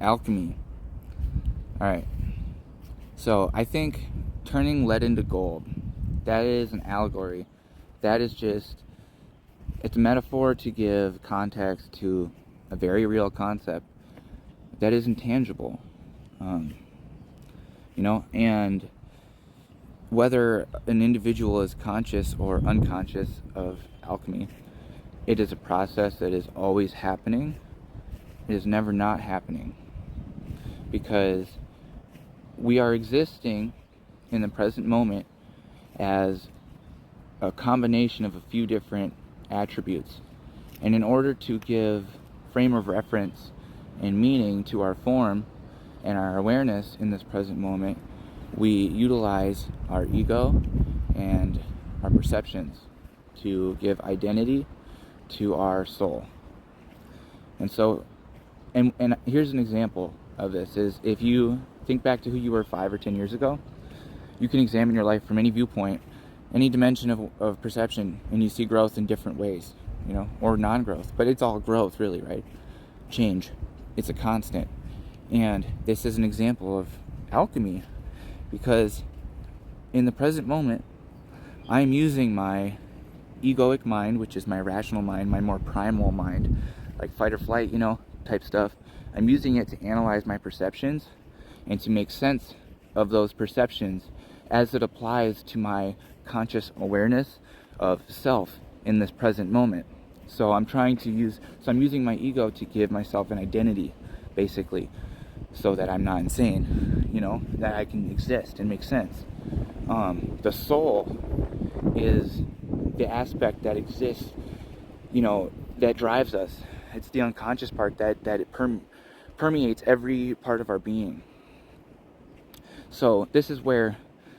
Alchemy. Alright, so I think turning lead into gold, that is an allegory. That is just, it's a metaphor to give context to a very real concept that is intangible. And whether an individual is conscious or unconscious of alchemy, it is a process that is always happening. It is never not happening, because we are existing in the present moment as a combination of a few different attributes. And in order to give frame of reference and meaning to our form and our awareness in this present moment, we utilize our ego and our perceptions to give identity to our soul. And so, and here's an example of this, is if you think back to who you were 5 or 10 years ago, you can examine your life from any viewpoint, any dimension of perception, and you see growth in different ways, or non-growth. But it's all growth, really, right? Change. It's a constant. And this is an example of alchemy, because in the present moment, I'm using my egoic mind, which is my rational mind, my more primal mind, like fight or flight, type stuff. I'm using it to analyze my perceptions and to make sense of those perceptions as it applies to my conscious awareness of self in this present moment. So I'm using my ego to give myself an identity, basically, so that I'm not insane, that I can exist and make sense. The soul is the aspect that exists, that drives us. It's the unconscious part that it permeates every part of our being. So this is where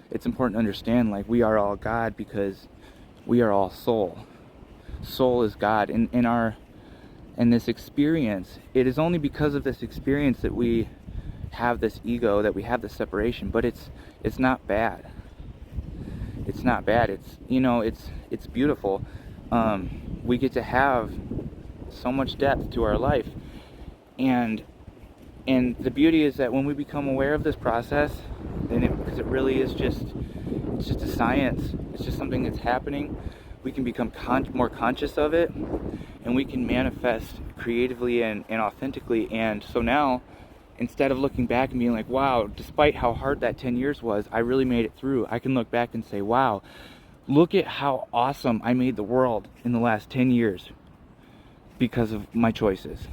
it's important to understand, like, we are all God because we are all soul. Soul is God. In this experience, it is only because of this experience that we have this ego, that we have this separation. But it's not bad. It's not bad. It's beautiful. We get to have so much depth to our life, and the beauty is that when we become aware of this process, because it really is it's just a science. It's just something that's happening. We can become more conscious of it, and we can manifest creatively and authentically. And so now, instead of looking back and being like, wow, despite how hard that 10 years was, I really made it through, I can look back and say, wow, look at how awesome I made the world in the last 10 years because of my choices.